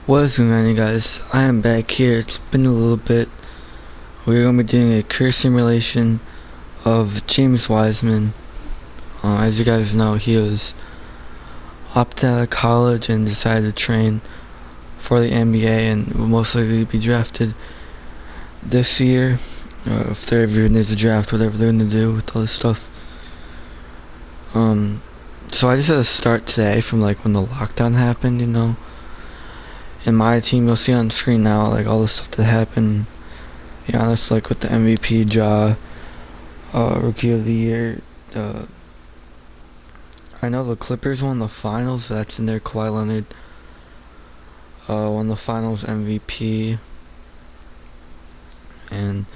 What's going on, you guys? I am back here. It's been a little bit. We're going to be doing a career simulation of James Wiseman. As you guys know, he was opted out of college and decided to train for the NBA and will most likely be drafted this year. If there ever is a draft, whatever they're going to do with all this stuff. So I just had to start today from like when the lockdown happened, In my team, you'll see on screen now, like all the stuff that happened. Be honest, like with the MVP, Rookie of the Year. I know the Clippers won the finals. That's in there. Kawhi Leonard won the finals MVP, and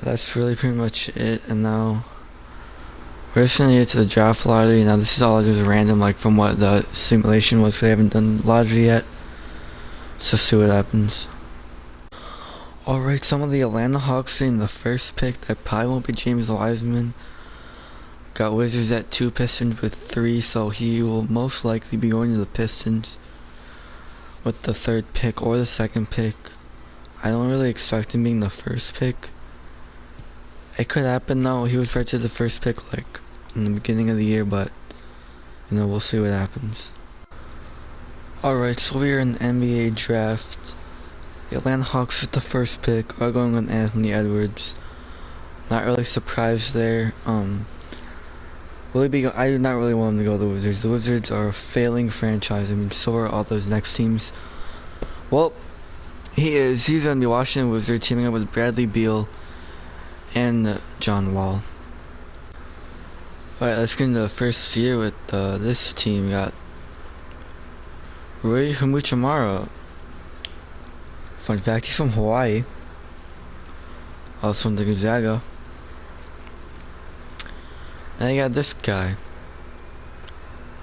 that's really pretty much it. And now we're just gonna get to the draft lottery. Now this is all just random, like from what the simulation was. They haven't done lottery yet. Let's just see what happens. Alright, some of the Atlanta Hawks in the first pick. That probably won't be James Wiseman. Got Wizards at 2, Pistons with 3, so he will most likely be going to the Pistons with the 3rd pick or the 2nd pick. I don't really expect him being the 1st pick. It could happen though. He was predicted the 1st pick like in the beginning of the year, but we'll see what happens. Alright, so we're in the NBA draft. The Atlanta Hawks with the 1st pick are going with Anthony Edwards. Not really surprised there. I do not really want him to go to the Wizards. The Wizards are a failing franchise. I mean, so are all those next teams. Well, he's going to be Washington Wizards, teaming up with Bradley Beal and John Wall. Alright, let's get into the first year with this team. We got Rui Hamuchamara. Fun fact, he's from Hawaii. Also from the Gonzaga. Then you got this guy.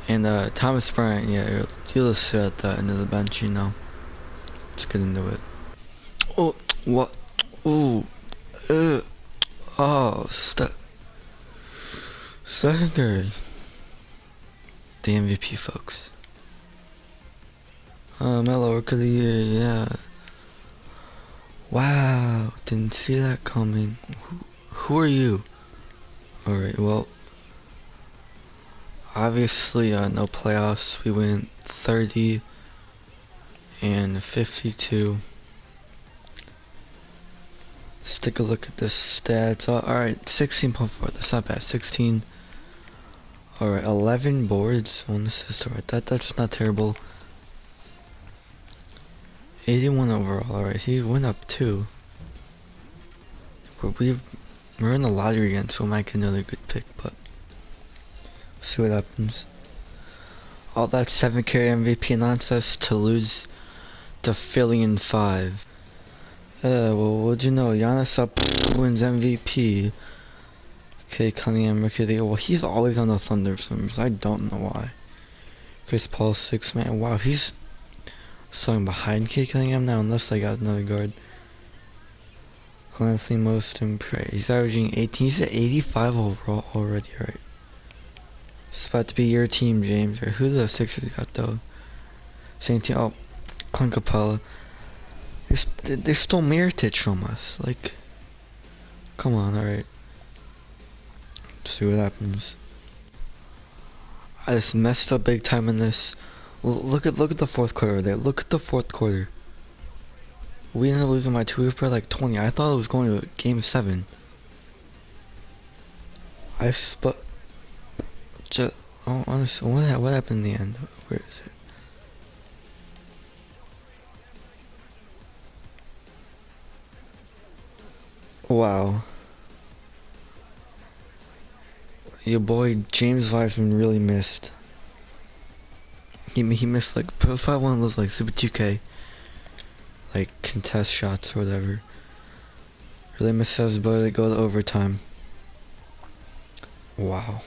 And Thomas Bryant, yeah, he'll just sit at the end of the bench, Let's get into it. Oh, what? Ooh. Oh, secondary. The MVP, folks. Mellow Rookie of the Year, yeah. Wow, didn't see that coming. Who are you? Alright, well, obviously no playoffs. We went 30 and 52. Let's take a look at the stats. Alright, 16.4, that's not bad. 16. Alright, 11 boards, 1 assist. Alright, that's not terrible. 81 overall. Alright, he went up too. We're in the lottery again, so we might get another good pick, but see what happens. All that 7 carry MVP nonsense to lose to Philly in 5. Well, what'd you know? Giannis up wins MVP. Okay, Cunningham Rookie of the Year. Well, he's always on the Thunder for some reason. I don't know why. Chris Paul 6 man. Wow, he's starting behind Cade Cunningham now, unless they got another guard. Clancy most improved. He's averaging 18. He's at 85 overall already, right? It's about to be your team, James. Or who the Sixers got though? Same team. Oh, Clint Capella. They stole Mirotic from us. Like, come on, alright. Let's see what happens. I just messed up big time in this. Look at the 4th quarter there. Look at the 4th quarter. We ended up losing by 2 for like 20. I thought it was going to game 7. Honestly, what happened in the end? Where is it? Wow. Your boy James Wiseman really missed. He missed like, it was probably one of those like Super 2K like contest shots or whatever. Really missed his ability to go to overtime. Wow.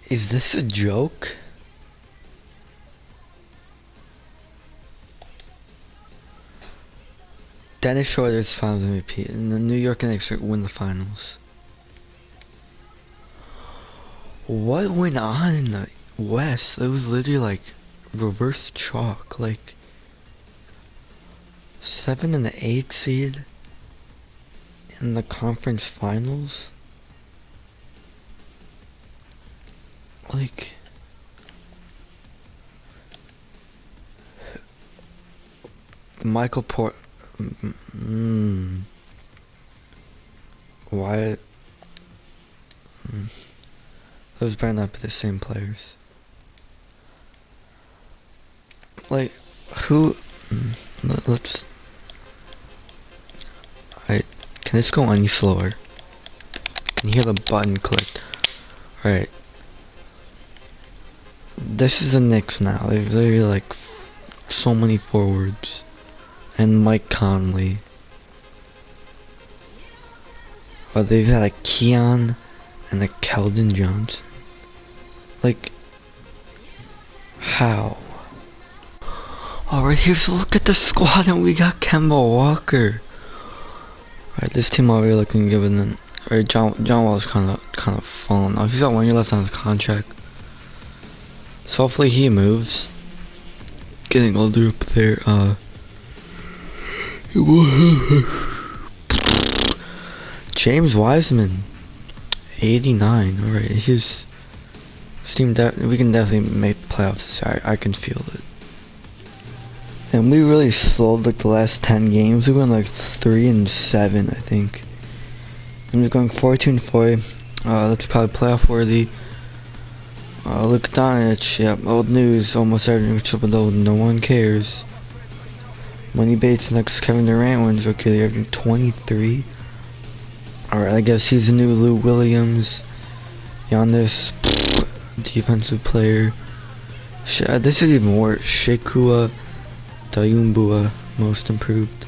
Is this a joke? Dennis Schroeder's Finals MVP, and the New York Knicks win the finals. What went on in the West? It was literally like reverse chalk, like 7 and the 8 seed in the conference finals. Like, Michael Port. Why? Those better not be the same players. Like, who? Let's. Alright, can this go any slower? Can you hear the button click? Alright. This is the Knicks now. They're literally like so many forwards. And Mike Conley. But they've had a Keon and a Keldon Johnson. Like, how? Alright, here's a look at the squad, and we got Kemba Walker. Alright, this team already looking good, and then alright, John Wall's kind of falling off. He's got 1 year left on his contract, so hopefully he moves. Getting older up there. James Wiseman, 89. Alright, his team we can definitely make the playoffs. I can feel it. And we really slowed like the last 10 games. We went like 3-7, I think. I'm just going 4-4. That's probably playoff worthy. Look at Doncic. Yep, old news. Almost everything triple double. No one cares. Money Bates next. Kevin Durant wins rookie of the year, averaging 23. Alright, I guess he's the new Lou Williams. Giannis, defensive player. This is even worse. Shakua Dayumbua, most improved.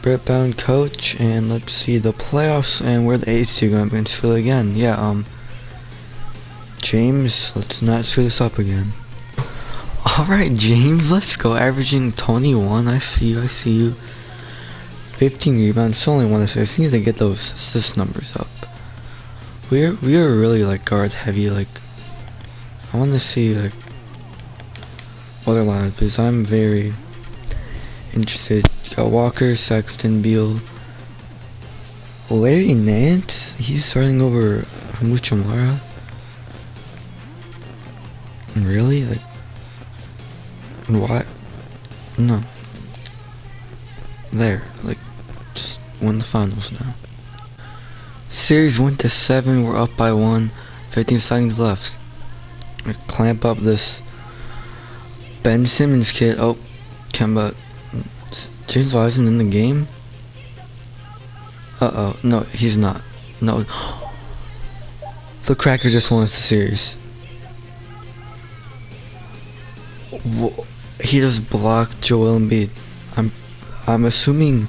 Brett Brown, coach, and let's see the playoffs, and where the 8th seed going against Philly again. Yeah, James, let's not screw this up again. Alright, James, let's go. Averaging 21. I see you. 15 rebounds, still only 1 assist. We need to get those assist numbers up. We are really like guard heavy. Like, I want to see like other lineups because I'm very interested. Got Walker, Sexton, Beal, Larry Nance. He's starting over Muchamara. Really? Like, what? No. There, like, just won the finals now. Series went to 7. We're up by 1. 15 seconds left. I clamp up this Ben Simmons kid. Oh, Kemba. James Wiseman in the game? Uh-oh. No, he's not. No. The Cracker just won the series. He just blocked Joel Embiid. I'm assuming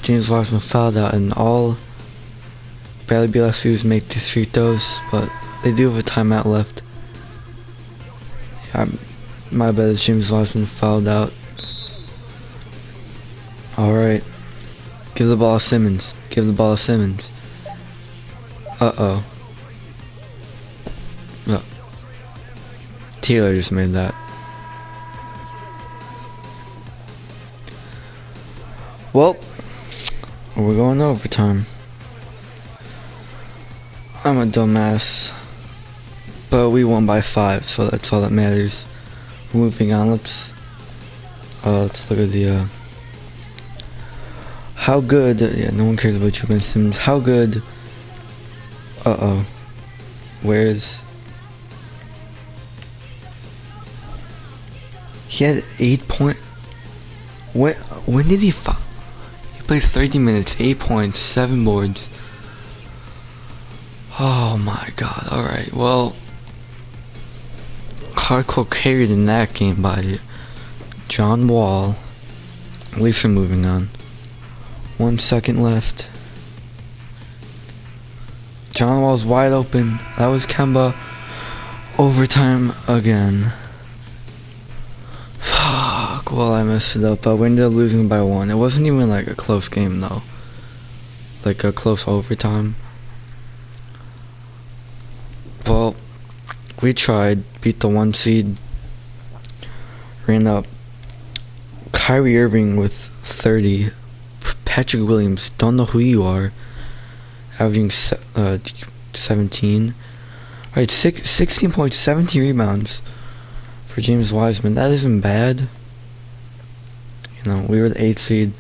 James Wiseman fouled out, and all Bradley Beal has to do is make these free throws, but they do have a timeout left. My bad, James Wiseman fouled out. Alright. Give the ball to Simmons. Uh-oh. No. Taylor just made that. Well, we're going overtime. I'm a dumbass, but we won by 5, so that's all that matters. Moving on, let's look at the how good. Yeah, no one cares about you, Ben Simmons. How good? Where's? He had 8 point. When did he fall? He played 30 minutes, 8 points, 7 boards. Oh my god, alright, well, hardcore carried in that game by John Wall. At least we're moving on. 1 second left. John Wall's wide open. That was Kemba. Overtime again. Fuck, well I messed it up, but we ended up losing by 1. It wasn't even like a close game though. Like a close overtime. Well, we tried, beat the 1 seed, ran up Kyrie Irving with 30. Patrick Williams, don't know who you are, averaging 17. Alright, 16 points, 17 rebounds for James Wiseman. That isn't bad. You know, we were the 8th seed.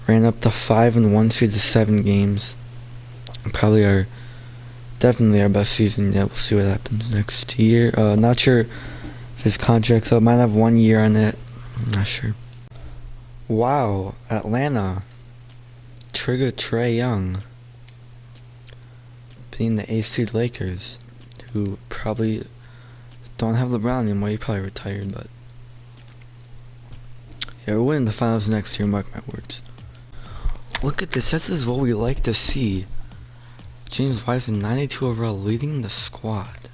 Ran up the 5 and 1 seed to 7 games. Probably definitely our best season yet. We'll see what happens next year. Not sure if his contract's up. Might have 1 year on it. I'm not sure. Wow, Atlanta. Trigger Trae Young. Beating the 8th seed Lakers, who probably don't have LeBron anymore. He probably retired, but yeah, we're winning the finals next year. Mark my words. Look at this. This is what we like to see. James Wiseman, 92 overall, leading the squad.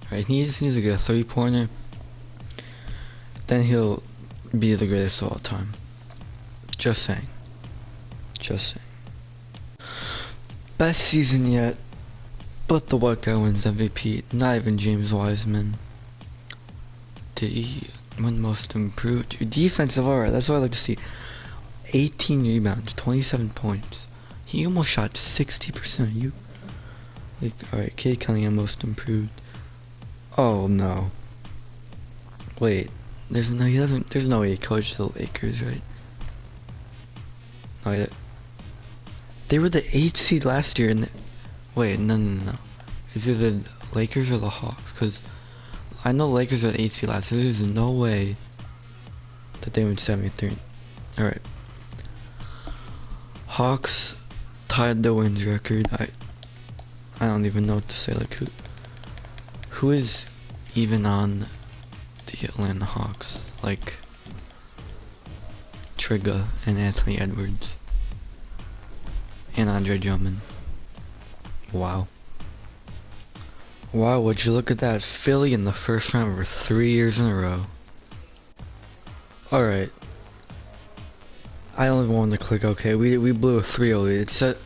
Right, he just needs to get a 3-pointer. Then he'll be the greatest of all time. Just saying. Just saying. Best season yet. But the white guy wins MVP. Not even James Wiseman. Did he win most improved? Defensive, alright, that's what I like to see. 18 rebounds, 27 points. He almost shot 60%. You like, alright, Cade Cunningham most improved. Oh no. Wait. There's no way he coached the Lakers, right? No, yeah. They were the 8th seed last year and wait, no. Is it the Lakers or the Hawks? Because I know Lakers are the 8th seed last year. There's no way that they went 73. Alright. Hawks tied the wins record. I don't even know what to say. Like, who is even on the Atlanta Hawks? Like, Trigger and Anthony Edwards. And Andre Drummond. Wow. Wow, would you look at that? Philly in the first round for 3 years in a row. Alright. I don't even want to click OK. We blew a 3-0 lead. It said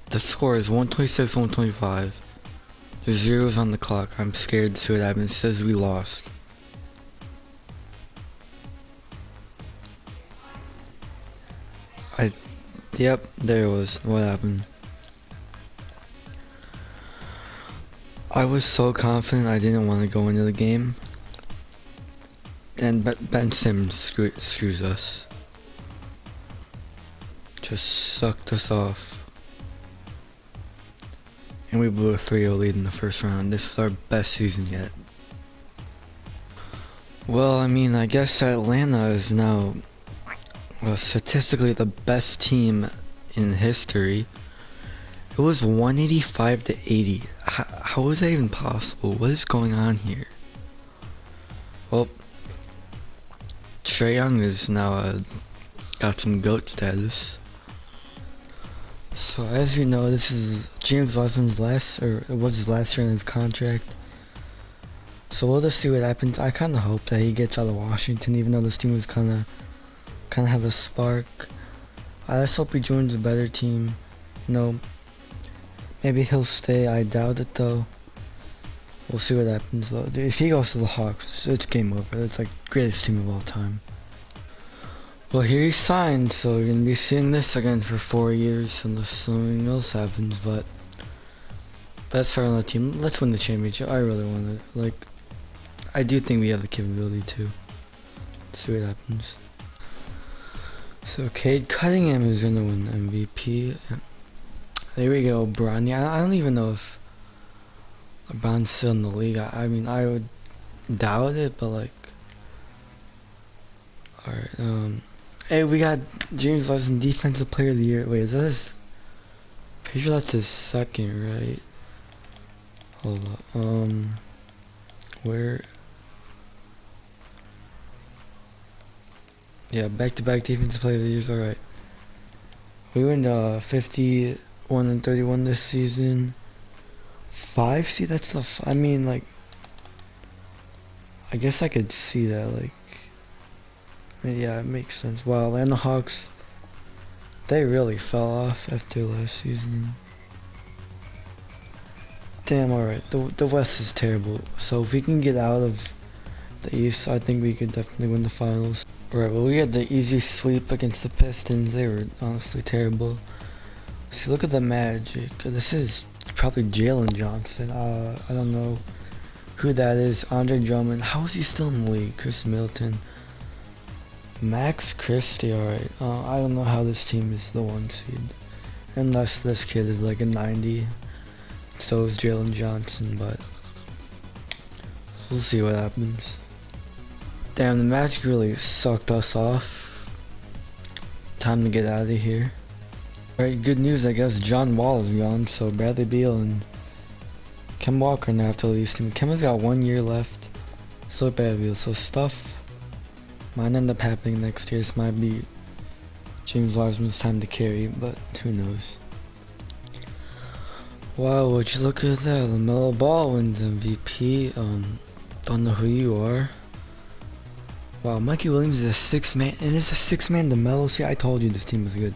the score is 126-125. There's zeros on the clock. I'm scared to see what happens. It says we lost. Yep, there it was. What happened? I was so confident I didn't want to go into the game. And Ben Simmons screws us. Just sucked us off. And we blew a 3-0 lead in the first round. This is our best season yet. Well, I mean, I guess Atlanta is now statistically the best team in history. It was 185 to 80. How is that even possible? What is going on here? Well, Trae Young is now got some GOAT status. So as you know, this is James Wiseman's it was his last year in his contract. So we'll just see what happens. I kind of hope that he gets out of Washington, even though this team was kind of have a spark. I just hope he joins a better team. You know, maybe he'll stay. I doubt it though. We'll see what happens though. If he goes to the Hawks, it's game over. It's like greatest team of all time. Well, here he signed, so we're gonna be seeing this again for 4 years unless something else happens. But that's our other team. Let's win the championship. I really want it. Like, I do think we have the capability to. Let's see what happens. So Cade Cunningham is gonna win MVP. There we go, LeBron. Yeah, I don't even know if LeBron's still in the league. I mean, I would doubt it, but like, alright. Hey, we got James Wiseman Defensive Player of the Year. Wait, is that his? Pretty sure that's his second, right? Hold up. Where? Yeah, back-to-back Defensive Player of the Years. Alright. We went 51 and 31 this season. 5 seed. That's the. I mean, like, I guess I could see that. Like, yeah, it makes sense. Wow, and the Hawks, they really fell off after last season. Damn. Alright, the West is terrible. So if we can get out of the East. I think we could definitely win the finals. Alright, well we had the easy sweep against the Pistons. They were honestly terrible. See, look at the Magic. This is probably Jalen Johnson. I don't know who that is. Andre Drummond. How is he still in the league? Chris Middleton. Max Christie. Alright. I don't know how this team is the 1 seed. Unless this kid is like a 90. So is Jalen Johnson, but we'll see what happens. Damn, the Magic really sucked us off. Time to get out of here. Alright, good news, I guess. John Wall is gone, so Bradley Beal and Kem Walker now have to leave this team. Kem has got 1 year left. So Bradley Beal. So stuff might end up happening next year. This might be James Wiseman's time to carry, but who knows. Wow, would you look at that? LaMelo Ball wins MVP. Don't know who you are. Wow, Mikey Williams is a 6-man, and it's a 6-man LaMelo. See, I told you this team was good.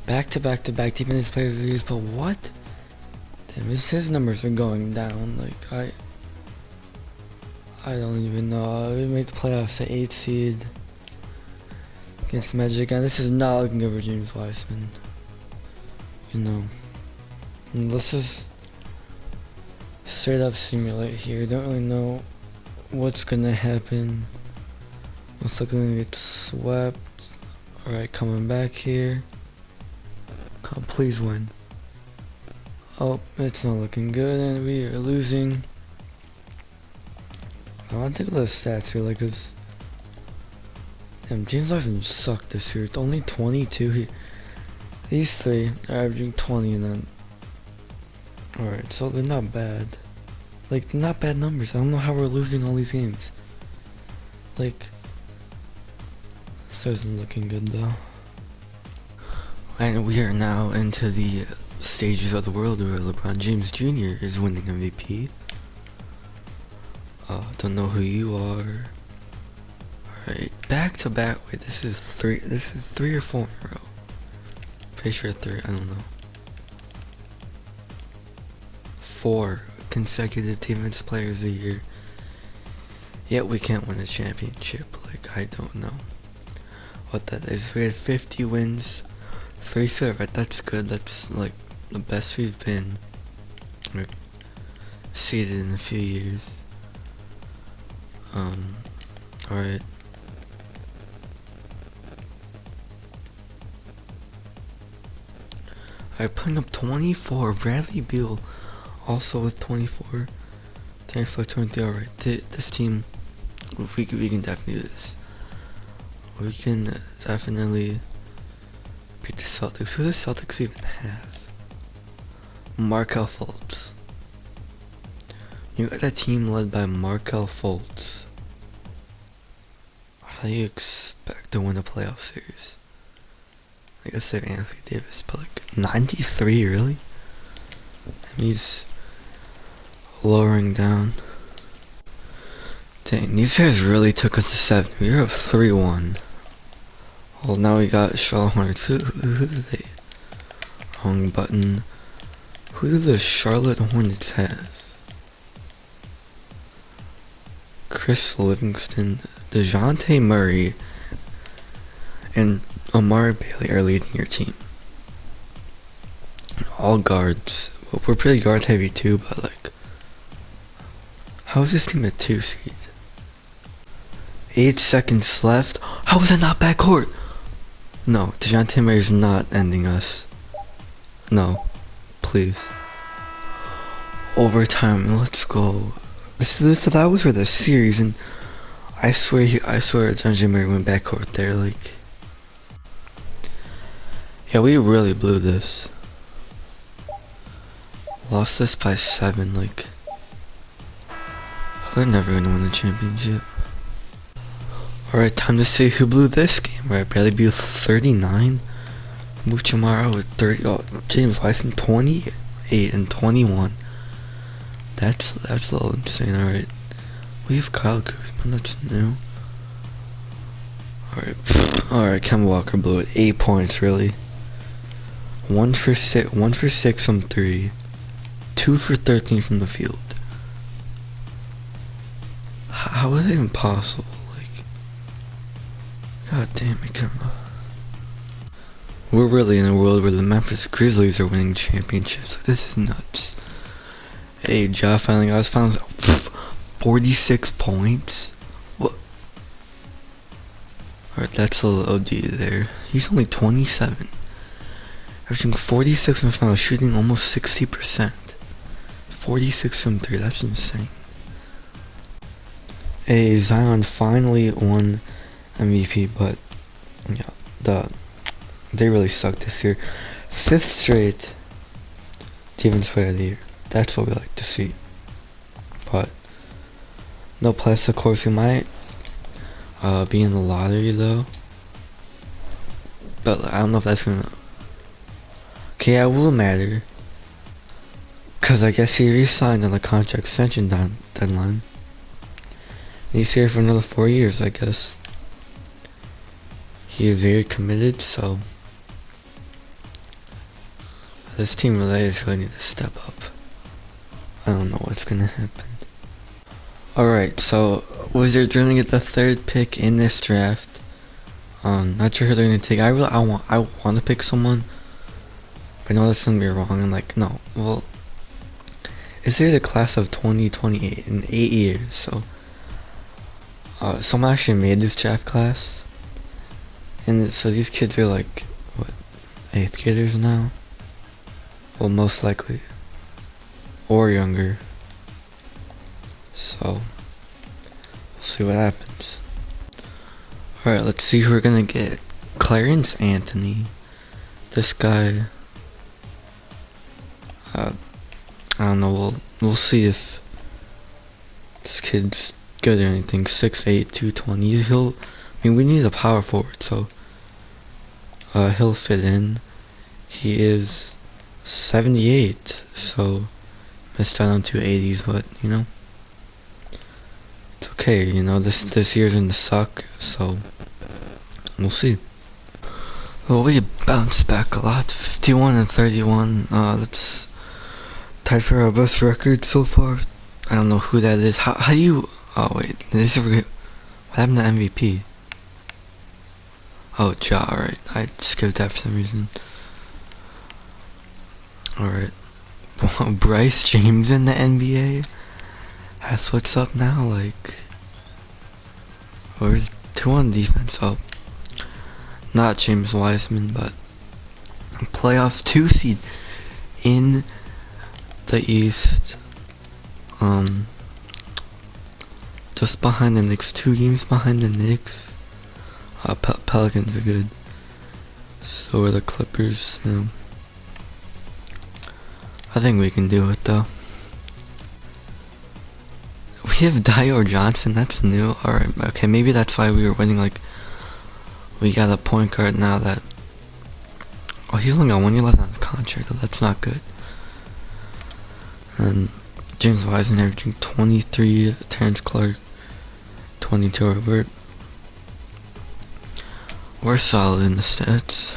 Back-to-back defense players reviews, but what? Damn, his numbers are going down. Like, I don't even know. We made the playoffs at 8th seed against Magic, and this is not looking good for James Wiseman. You know. And let's just straight up simulate here. Don't really know what's gonna happen. Looks like we're gonna get swept. Alright, coming back here. Come, please win. Oh, it's not looking good, and we are losing. I want to take a look at the stats here, like, cause damn, James Wiseman sucked this year. It's only 22. These three are averaging 20, and then alright, so they're not bad. Like, they're not bad numbers. I don't know how we're losing all these games. Like, this isn't looking good though. And we are now into the stages of the world where LeBron James Jr. is winning MVP. Don't know who you are. Alright, back to back. Wait, this is three or 4 in a row. Pretty sure 3, I don't know. 4 consecutive Defensive Players of the Year. Yet we can't win a championship. Like, I don't know what that is. We had 50 wins, 3 serve. Right? That's good. That's like the best we've been like, seeded in a few years. Alright. Alright, putting up 24. Bradley Beal also with 24. Thanks for 23. Alright, this team, we can definitely do this. We can definitely beat the Celtics. Who do the Celtics even have? Markelle Fultz. You got a team led by Markelle Fultz. How do you expect to win a playoff series? I guess they have Anthony Davis, but like 93, really? And he's lowering down. Dang, these guys really took us to 7. We were up 3-1. Well, now we got Charlotte Hornets. Who do they? Wrong button. Who do the Charlotte Hornets have? Chris Livingston, DeJounte Murray, and Amari Bailey are leading your team. All guards. Well, we're pretty guard heavy too, but like, how is this team a 2 seed? 8 seconds left. How is that not backcourt? No, DeJounte Murray's not ending us. No, please. Overtime. Let's go. That was for the series, and I swear DeJounte Murray went backcourt there. Like, yeah, we really blew this. Lost this by 7. Like, they're never gonna win the championship. Alright, time to see who blew this game. Right, Bradley Beal 39. Muchamara with 30. Oh, James Wiseman 28 and 21. That's a little insane. Alright, we have Kyle Kuzma. That's new. Alright, Kem Walker blew it. 8 points, really. 1 for 6 from 3. 2 for 13 from the field. How is it even possible? Like, god damn it, Kemba. We're really in a world where the Memphis Grizzlies are winning championships. Like, this is nuts. Hey, Ja finally got his finals. 46 points? What? Alright, that's a little OD there. He's only 27. Averaging 46 in the finals, shooting almost 60%. 46 from 3, that's insane. Hey, Zion finally won MVP, but yeah, they really suck this year. 5th straight Defense Player of the Year. That's what we like to see. But no plus, of course, we might be in the lottery though. But I don't know if that's gonna. Okay, yeah, it will matter. Cause I guess he re-signed on the contract extension deadline. And he's here for another 4 years, I guess. He is very committed, so this team really is going to need to step up. I don't know what's gonna happen. Alright, so Wizards are gonna get the 3rd pick in this draft. Not sure who they're gonna take. I want to pick someone. But I know that's gonna be wrong. I'm like, no. Well, it's here the class of 2028 in 8 years. So, someone actually made this draft class, and so these kids are like, what, 8th graders now? Well, most likely, or younger. So, we'll see what happens. Alright, let's see who we're gonna get. Clarence Anthony. This guy, I don't know, we'll see if this kid's good or anything. 6'8", 220. We need a power forward, so he'll fit in. He is 78, so missed out on 280s, but you know, it's okay. You know, this year's gonna suck, so we'll see. Well, we bounced back a lot, 51 and 31. That's tied for our best record so far. I don't know who that is. How do you? Oh wait, this is what happened to MVP? Oh, Ja. Alright, I skipped that for some reason. Alright, Bryce James in the NBA. That's what's up now. Like, where's 2 on defense? Oh, not James Wiseman, but playoff 2 seed in the East. Just behind the Knicks, 2 games behind the Knicks. Pelicans are good. So are the Clippers. You know, I think we can do it though. We have Dio Johnson. That's new. Alright, okay, maybe that's why we were winning. Like, we got a point guard now that. Oh, he's only got 1 year left on his contract. Oh, that's not good. And James Wiseman averaging 23. Terrence Clark 22. We're solid in the stats.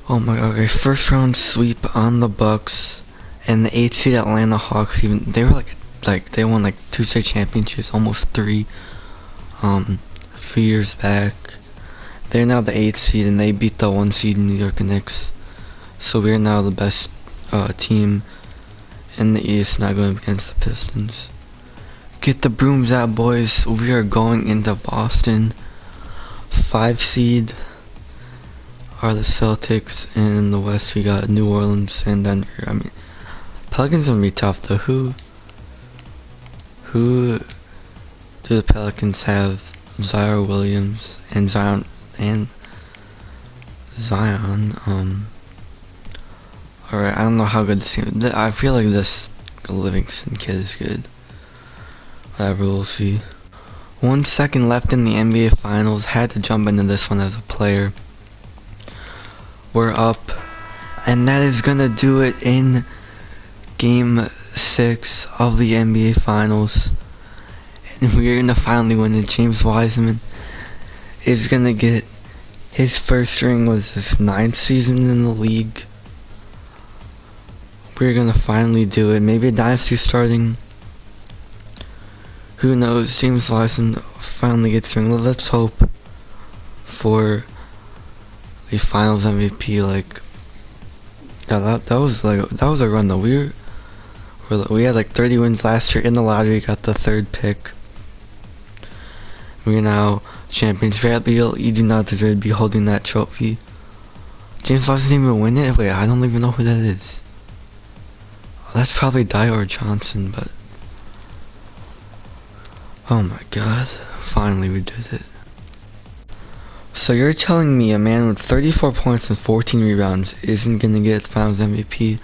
Oh my god. Okay, first round sweep on the Bucks and the 8th seed Atlanta Hawks. Even they were like they won like 2 state championships, almost 3. A few years back. They're now the 8th seed and they beat the 1 seed New York Knicks. So we're now the best team in the East, not going up against the Pistons. Get the brooms out, boys. We are going into Boston. 5 seed are the Celtics, and in the West we got New Orleans and Denver. I mean, Pelicans gonna be tough though. Who do the Pelicans have? Zaire Williams and Zion. Alright, I don't know how good this team is. I feel like this Livingston kid is good. Whatever, we'll see. 1 second left in the NBA Finals. Had to jump into this one as a player. We're up. And that is gonna do it in Game 6 of the NBA Finals. And we're gonna finally win it. James Wiseman is gonna get his first ring. Was his 9th season in the league. We're gonna finally do it. Maybe a dynasty starting. Who knows? James Wiseman finally gets ring. Let's hope for the Finals MVP. Like, yeah, that was a run though. We had like 30 wins last year in the lottery. Got the 3rd pick. We're now champions. Bradley, you do not deserve to be holding that trophy. James Wiseman didn't even win it. Wait, I don't even know who that is. Oh, that's probably Dyer or Johnson, but oh my god, finally we did it. So you're telling me a man with 34 points and 14 rebounds isn't gonna get Finals MVP?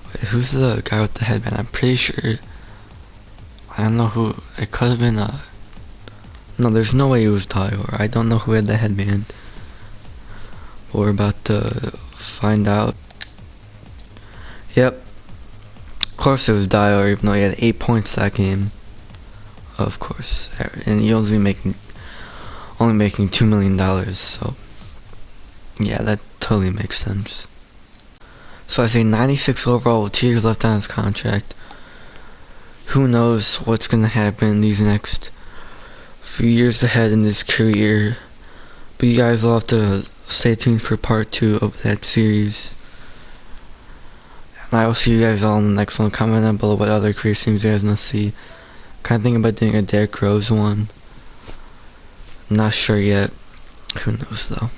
Wait, who's the guy with the headband? I'm pretty sure, I don't know who, it could have been no, there's no way it was Dyer. I don't know who had the headband. We're about to find out. Yep, of course it was Dyer, even though he had 8 points that game. Of course, and he was only making $2 million, so yeah, that totally makes sense. So I say 96 overall with 2 years left on his contract. Who knows what's gonna happen these next few years ahead in his career, but you guys will have to stay tuned for part 2 of that series. And I will see you guys all in the next one. Comment down below what other career teams you guys want to see. Kind of thinking about doing a Derrick Rose one. I'm not sure yet. Who knows though.